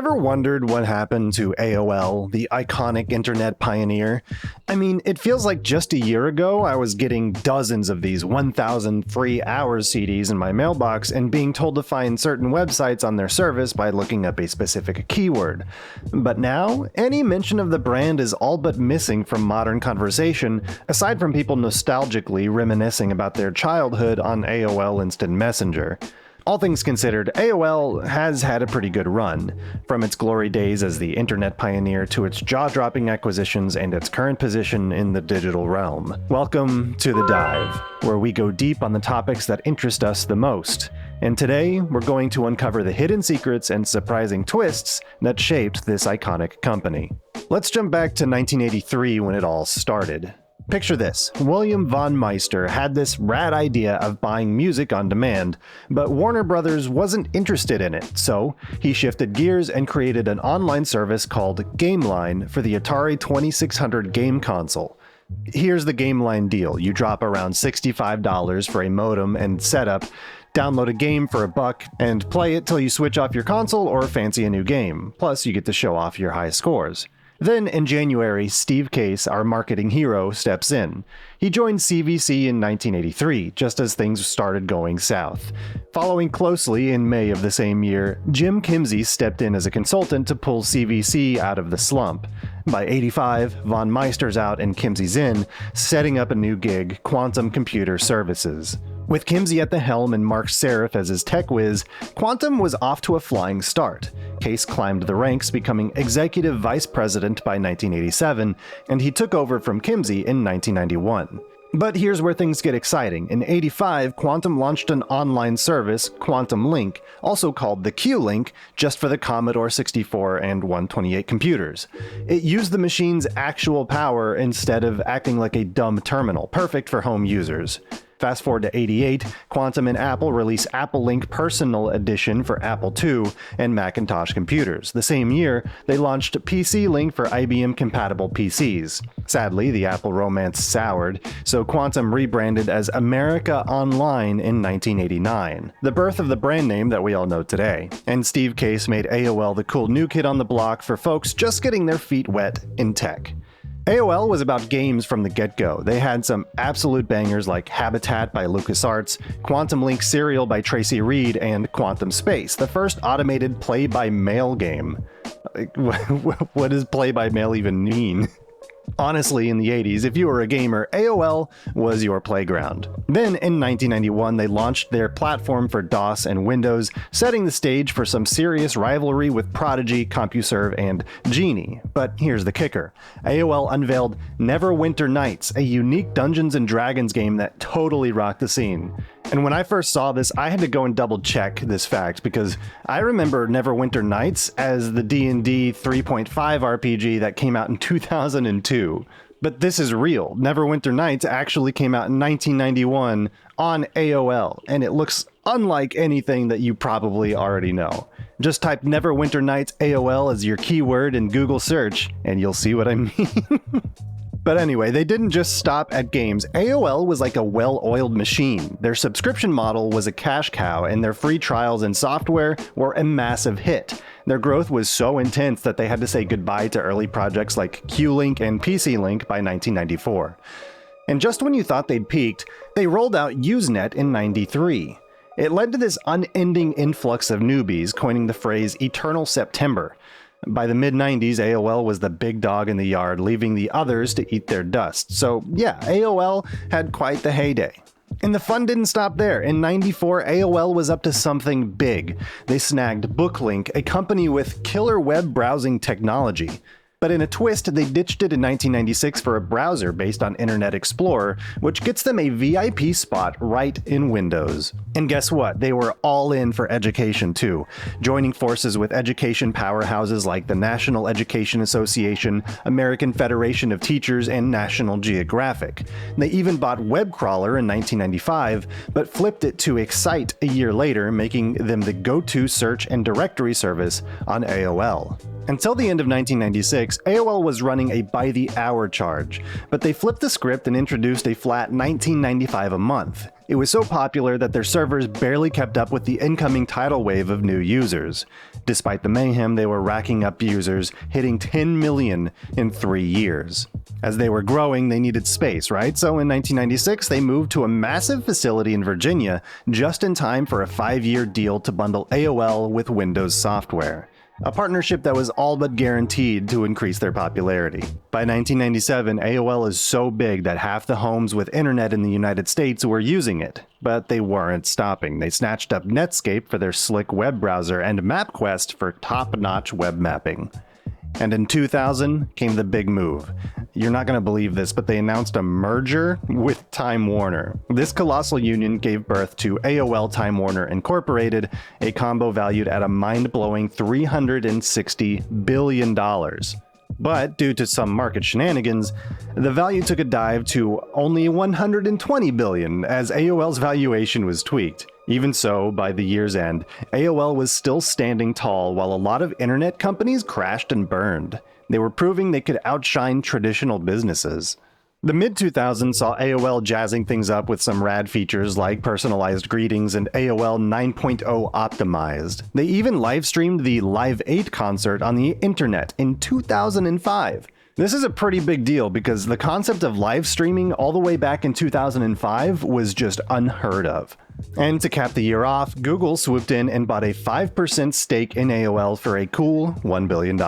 Ever wondered what happened to AOL, the iconic internet pioneer? I mean, it feels like just a year ago I was getting dozens of these 1,000 free hours CDs in my mailbox and being told to find certain websites on their service by looking up a specific keyword. But now, any mention of the brand is all but missing from modern conversation, aside from people nostalgically reminiscing about their childhood on AOL Instant Messenger. All things considered, AOL has had a pretty good run, from its glory days as the internet pioneer to its jaw-dropping acquisitions and its current position in the digital realm. Welcome to The Dive, where we go deep on the topics that interest us the most. And today, we're going to uncover the hidden secrets and surprising twists that shaped this iconic company. Let's jump back to 1983 when it all started. Picture this, William von Meister had this rad idea of buying music on demand, but Warner Brothers wasn't interested in it, so he shifted gears and created an online service called GameLine for the Atari 2600 game console. Here's the GameLine deal, you drop around $65 for a modem and setup, download a game for $1, and play it till you switch off your console or fancy a new game, plus you get to show off your high scores. Then, in January, Steve Case, our marketing hero, steps in. He joined CVC in 1983, just as things started going south. Following closely in May of the same year, Jim Kimsey stepped in as a consultant to pull CVC out of the slump. By 85, von Meister's out and Kimsey's in, setting up a new gig, Quantum Computer Services. With Kimsey at the helm and Mark Serif as his tech whiz, Quantum was off to a flying start. Case climbed the ranks, becoming executive vice president by 1987, and he took over from Kimsey in 1991. But here's where things get exciting. In 85, Quantum launched an online service, Quantum Link, also called the Q-Link, just for the Commodore 64 and 128 computers. It used the machine's actual power instead of acting like a dumb terminal, perfect for home users. Fast forward to 88, Quantum and Apple release Apple Link Personal Edition for Apple II and Macintosh computers. The same year, they launched PC Link for IBM-compatible PCs. Sadly, the Apple romance soured, so Quantum rebranded as America Online in 1989, the birth of the brand name that we all know today. And Steve Case made AOL the cool new kid on the block for folks just getting their feet wet in tech. AOL was about games from the get-go. They had some absolute bangers like Habitat by LucasArts, Quantum Link Serial by Tracy Reed, and Quantum Space, the first automated play-by-mail game. What does play-by-mail even mean? Honestly, in the 80s, if you were a gamer, AOL was your playground. Then, in 1991, they launched their platform for DOS and Windows, setting the stage for some serious rivalry with Prodigy, CompuServe, and Genie. But here's the kicker. AOL unveiled Neverwinter Nights, a unique Dungeons & Dragons game that totally rocked the scene. And when I first saw this, I had to go and double check this fact because I remember Neverwinter Nights as the D&D 3.5 RPG that came out in 2002. But this is real. Neverwinter Nights actually came out in 1991 on AOL, and it looks unlike anything that you probably already know. Just type Neverwinter Nights AOL as your keyword in Google search, and you'll see what I mean. But anyway, they didn't just stop at games. AOL was like a well-oiled machine. Their subscription model was a cash cow, and their free trials and software were a massive hit. Their growth was so intense that they had to say goodbye to early projects like Q-Link and PC Link by 1994. And just when you thought they'd peaked, they rolled out Usenet in 93. It led to this unending influx of newbies, coining the phrase Eternal September. By the mid-90s, AOL was the big dog in the yard, leaving the others to eat their dust. So yeah, AOL had quite the heyday. And the fun didn't stop there. In 94, AOL was up to something big. They snagged BookLink, a company with killer web browsing technology. But in a twist, they ditched it in 1996 for a browser based on Internet Explorer, which gets them a VIP spot right in Windows. And guess what? They were all in for education too, joining forces with education powerhouses like the National Education Association, American Federation of Teachers, and National Geographic. They even bought WebCrawler in 1995, but flipped it to Excite a year later, making them the go-to search and directory service on AOL. Until the end of 1996, AOL was running a by-the-hour charge, but they flipped the script and introduced a flat $19.95 a month. It was so popular that their servers barely kept up with the incoming tidal wave of new users. Despite the mayhem, they were racking up users, hitting 10 million in 3 years. As they were growing, they needed space, right? So in 1996, they moved to a massive facility in Virginia just in time for a 5-year deal to bundle AOL with Windows software. A partnership that was all but guaranteed to increase their popularity. By 1997, AOL is so big that half the homes with internet in the United States were using it. But they weren't stopping. They snatched up Netscape for their slick web browser and MapQuest for top-notch web mapping. And in 2000 came the big move. You're not going to believe this, but they announced a merger with Time Warner. This colossal union gave birth to AOL Time Warner Incorporated, a combo valued at a mind-blowing $360 billion. But due to some market shenanigans, the value took a dive to only $120 billion as AOL's valuation was tweaked. Even so, by the year's end, AOL was still standing tall while a lot of internet companies crashed and burned. They were proving they could outshine traditional businesses. The mid-2000s saw AOL jazzing things up with some rad features like personalized greetings and AOL 9.0 optimized. They even live-streamed the Live 8 concert on the internet in 2005. This is a pretty big deal because the concept of live streaming all the way back in 2005 was just unheard of. And to cap the year off, Google swooped in and bought a 5% stake in AOL for a cool $1 billion.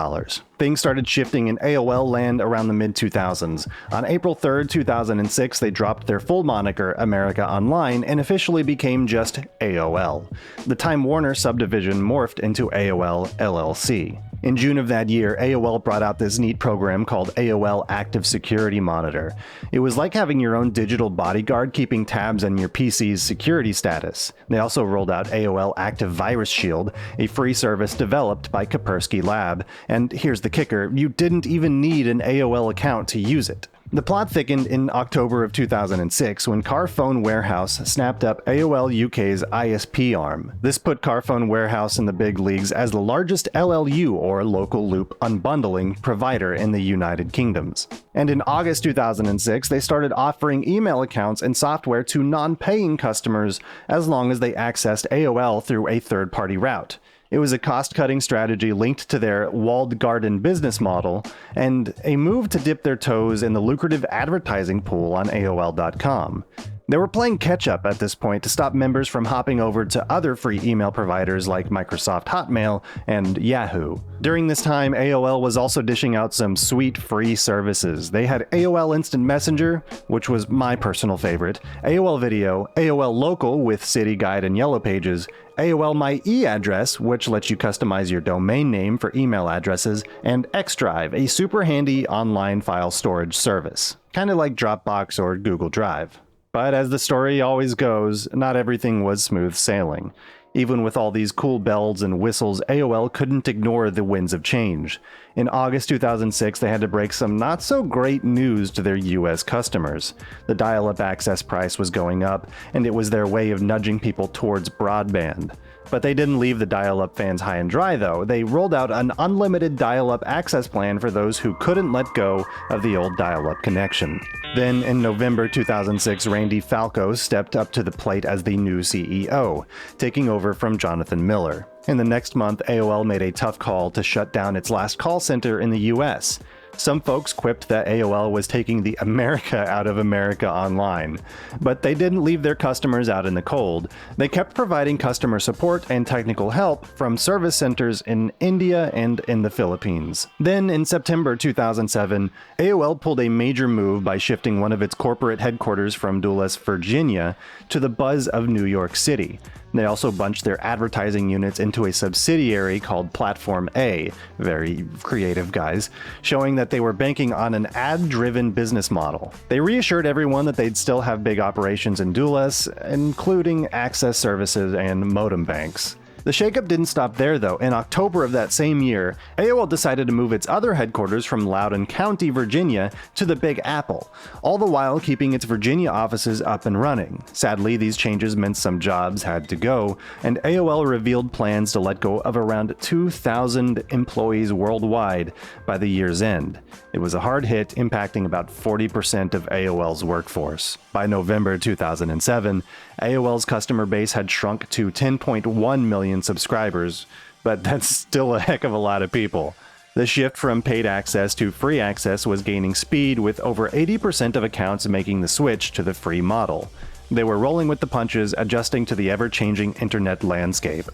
Things started shifting in AOL land around the mid-2000s. On April 3rd, 2006, they dropped their full moniker, America Online, and officially became just AOL. The Time Warner subdivision morphed into AOL LLC. In June of that year, AOL brought out this neat program called AOL Active Security Monitor. It was like having your own digital bodyguard keeping tabs on your PC's security status. They also rolled out AOL Active Virus Shield, a free service developed by Kaspersky Lab. And here's the kicker, you didn't even need an AOL account to use it. The plot thickened in October of 2006 when Carphone Warehouse snapped up AOL UK's ISP arm. This put Carphone Warehouse in the big leagues as the largest LLU, or local loop unbundling, provider in the United Kingdoms. And in August 2006, they started offering email accounts and software to non-paying customers as long as they accessed AOL through a third-party route. It was a cost-cutting strategy linked to their walled garden business model, and a move to dip their toes in the lucrative advertising pool on AOL.com. They were playing catch-up at this point to stop members from hopping over to other free email providers like Microsoft Hotmail and Yahoo. During this time, AOL was also dishing out some sweet free services. They had AOL Instant Messenger, which was my personal favorite, AOL Video, AOL Local with City Guide and Yellow Pages, AOL My E-Address, which lets you customize your domain name for email addresses, and Xdrive, a super handy online file storage service. Kinda like Dropbox or Google Drive. But as the story always goes, not everything was smooth sailing. Even with all these cool bells and whistles, AOL couldn't ignore the winds of change. In August 2006, they had to break some not-so-great news to their US customers. The dial-up access price was going up, and it was their way of nudging people towards broadband. But they didn't leave the dial-up fans high and dry, though. They rolled out an unlimited dial-up access plan for those who couldn't let go of the old dial-up connection. Then, in November 2006, Randy Falco stepped up to the plate as the new CEO, taking over from Jonathan Miller. In the next month, AOL made a tough call to shut down its last call center in the US. Some folks quipped that AOL was taking the America out of America Online. But they didn't leave their customers out in the cold. They kept providing customer support and technical help from service centers in India and in the Philippines. Then, in September 2007, AOL pulled a major move by shifting one of its corporate headquarters from Dulles, Virginia, to the buzz of New York City. They also bunched their advertising units into a subsidiary called Platform A, very creative guys, showing that they were banking on an ad-driven business model. They reassured everyone that they'd still have big operations in Dulles, including access services and modem banks. The shakeup didn't stop there though. In October of that same year, AOL decided to move its other headquarters from Loudoun County, Virginia to the Big Apple, all the while keeping its Virginia offices up and running. Sadly, these changes meant some jobs had to go, and AOL revealed plans to let go of around 2,000 employees worldwide by the year's end. It was a hard hit, impacting about 40% of AOL's workforce. By November 2007, AOL's customer base had shrunk to 10.1 million subscribers, but that's still a heck of a lot of people. The shift from paid access to free access was gaining speed, with over 80% of accounts making the switch to the free model. They were rolling with the punches, adjusting to the ever-changing internet landscape.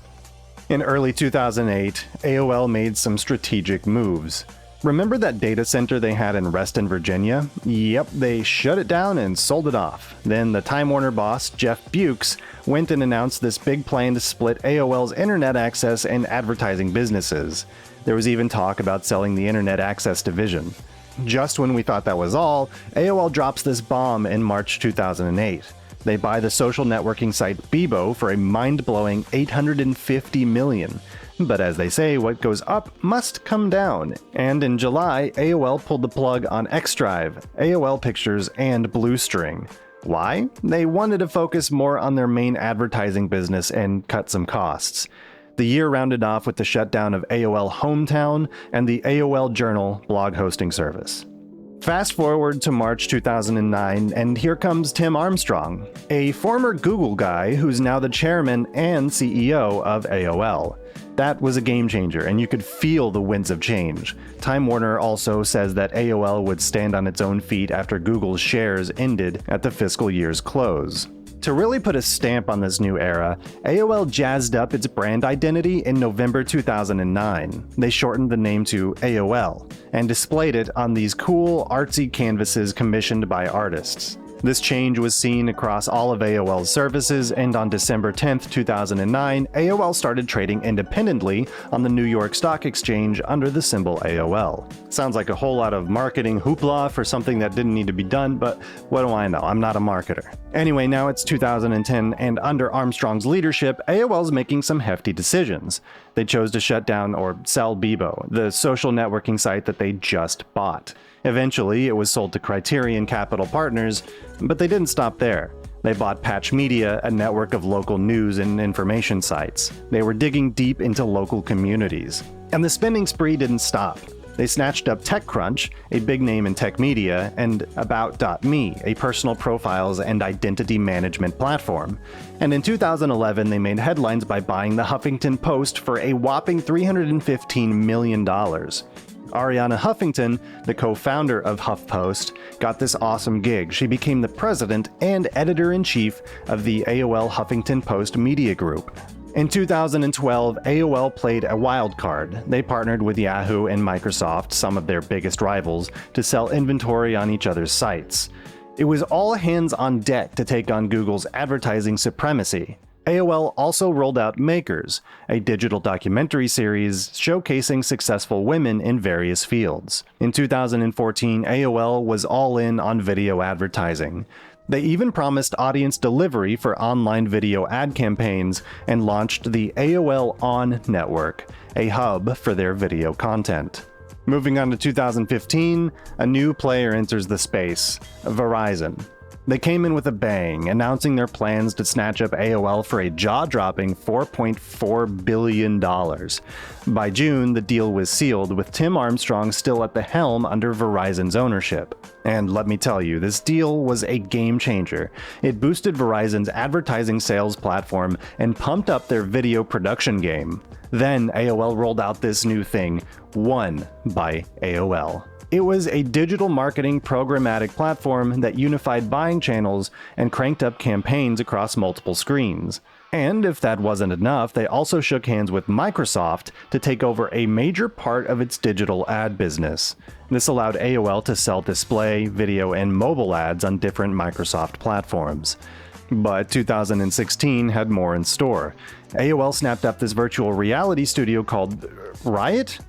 In early 2008, AOL made some strategic moves. Remember that data center they had in Reston, Virginia? Yep, they shut it down and sold it off. Then the Time Warner boss, Jeff Bukes, went and announced this big plan to split AOL's internet access and advertising businesses. There was even talk about selling the internet access division. Just when we thought that was all, AOL drops this bomb in March 2008. They buy the social networking site Bebo for a mind-blowing $850 million. But as they say, what goes up must come down. And in July, AOL pulled the plug on Xdrive, AOL Pictures, and Bluestring. Why? They wanted to focus more on their main advertising business and cut some costs. The year rounded off with the shutdown of AOL Hometown and the AOL Journal blog hosting service. Fast forward to March 2009, and here comes Tim Armstrong, a former Google guy who's now the chairman and CEO of AOL. That was a game changer, and you could feel the winds of change. Time Warner also says that AOL would stand on its own feet after Google's shares ended at the fiscal year's close. To really put a stamp on this new era, AOL jazzed up its brand identity in November 2009. They shortened the name to AOL and displayed it on these cool, artsy canvases commissioned by artists. This change was seen across all of AOL's services, and on December 10, 2009, AOL started trading independently on the New York Stock Exchange under the symbol AOL. Sounds like a whole lot of marketing hoopla for something that didn't need to be done, but what do I know? I'm not a marketer. Anyway, now it's 2010, and under Armstrong's leadership, AOL's making some hefty decisions. They chose to shut down or sell Bebo, the social networking site that they just bought. Eventually, it was sold to Criterion Capital Partners, but they didn't stop there. They bought Patch Media, a network of local news and information sites. They were digging deep into local communities. And the spending spree didn't stop. They snatched up TechCrunch, a big name in tech media, and About.me, a personal profiles and identity management platform. And in 2011, they made headlines by buying the Huffington Post for a whopping $315 million. Arianna Huffington, the co-founder of HuffPost, got this awesome gig. She became the president and editor-in-chief of the AOL Huffington Post Media Group. In 2012, AOL played a wild card. They partnered with Yahoo and Microsoft, some of their biggest rivals, to sell inventory on each other's sites. It was all hands on deck to take on Google's advertising supremacy. AOL also rolled out Makers, a digital documentary series showcasing successful women in various fields. In 2014, AOL was all in on video advertising. They even promised audience delivery for online video ad campaigns and launched the AOL On Network, a hub for their video content. Moving on to 2015, a new player enters the space, Verizon. They came in with a bang, announcing their plans to snatch up AOL for a jaw-dropping $4.4 billion. By June, the deal was sealed, with Tim Armstrong still at the helm under Verizon's ownership. And let me tell you, this deal was a game changer. It boosted Verizon's advertising sales platform and pumped up their video production game. Then AOL rolled out this new thing, One by AOL. It was a digital marketing programmatic platform that unified buying channels and cranked up campaigns across multiple screens. And if that wasn't enough, they also shook hands with Microsoft to take over a major part of its digital ad business. This allowed AOL to sell display, video, and mobile ads on different Microsoft platforms. But 2016 had more in store. AOL snapped up this virtual reality studio called Riot?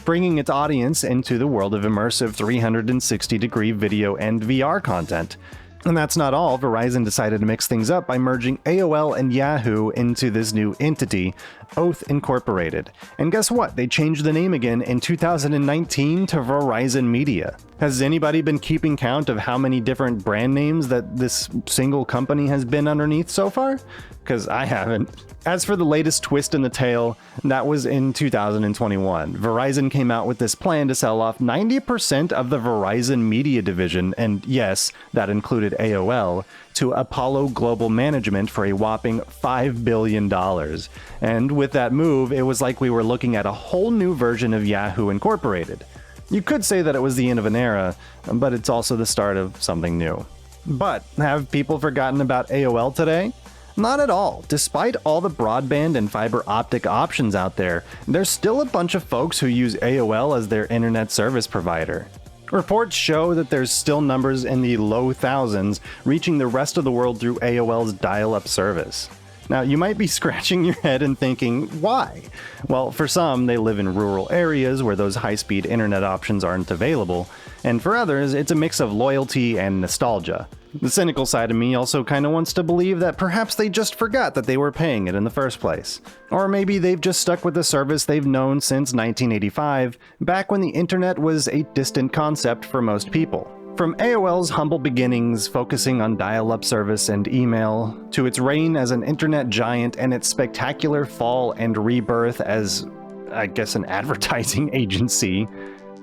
Bringing its audience into the world of immersive 360-degree video and VR content. And that's not all. Verizon decided to mix things up by merging AOL and Yahoo into this new entity, Oath Incorporated. And guess what? They changed the name again in 2019 to Verizon Media. Has anybody been keeping count of how many different brand names that this single company has been underneath so far? Because I haven't. As for the latest twist in the tale, that was in 2021. Verizon came out with this plan to sell off 90% of the Verizon Media division, and yes, that included AOL, to Apollo Global Management for a whopping $5 billion. And with that move, it was like we were looking at a whole new version of Yahoo Incorporated. You could say that it was the end of an era, but it's also the start of something new. But have people forgotten about AOL today? Not at all. Despite all the broadband and fiber optic options out there, there's still a bunch of folks who use AOL as their internet service provider. Reports show that there's still numbers in the low thousands reaching the rest of the world through AOL's dial-up service. Now, you might be scratching your head and thinking, why? Well, for some, they live in rural areas where those high-speed internet options aren't available, and for others, it's a mix of loyalty and nostalgia. The cynical side of me also kind of wants to believe that perhaps they just forgot that they were paying it in the first place. Or maybe they've just stuck with the service they've known since 1985, back when the internet was a distant concept for most people. From AOL's humble beginnings focusing on dial-up service and email, to its reign as an internet giant and its spectacular fall and rebirth as, I guess, an advertising agency,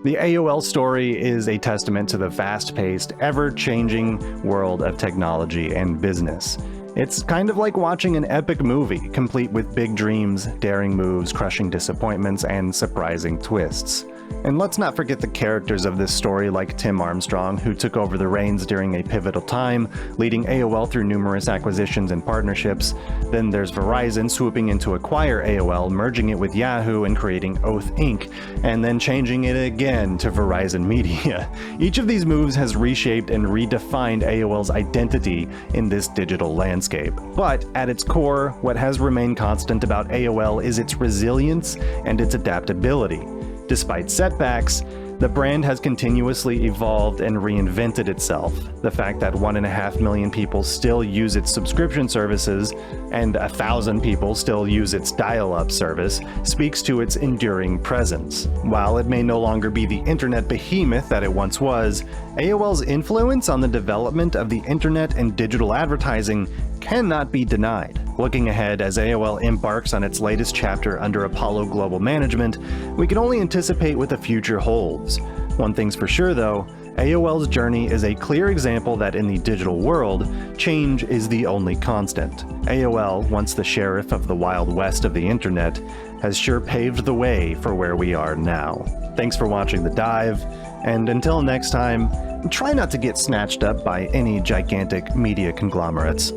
the AOL story is a testament to the fast-paced, ever-changing world of technology and business. It's kind of like watching an epic movie, complete with big dreams, daring moves, crushing disappointments, and surprising twists. And let's not forget the characters of this story like Tim Armstrong, who took over the reins during a pivotal time, leading AOL through numerous acquisitions and partnerships. Then there's Verizon swooping in to acquire AOL, merging it with Yahoo and creating Oath Inc., and then changing it again to Verizon Media. Each of these moves has reshaped and redefined AOL's identity in this digital landscape. But at its core, what has remained constant about AOL is its resilience and its adaptability. Despite setbacks, the brand has continuously evolved and reinvented itself. The fact that 1.5 million people still use its subscription services and 1,000 people still use its dial-up service speaks to its enduring presence. While it may no longer be the internet behemoth that it once was, AOL's influence on the development of the internet and digital advertising cannot be denied. Looking ahead, as AOL embarks on its latest chapter under Apollo Global Management, we can only anticipate what the future holds. One thing's for sure though, AOL's journey is a clear example that in the digital world, change is the only constant. AOL, once the sheriff of the Wild West of the internet, has sure paved the way for where we are now. Thanks for watching The Dive, and until next time, try not to get snatched up by any gigantic media conglomerates.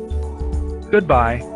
Goodbye.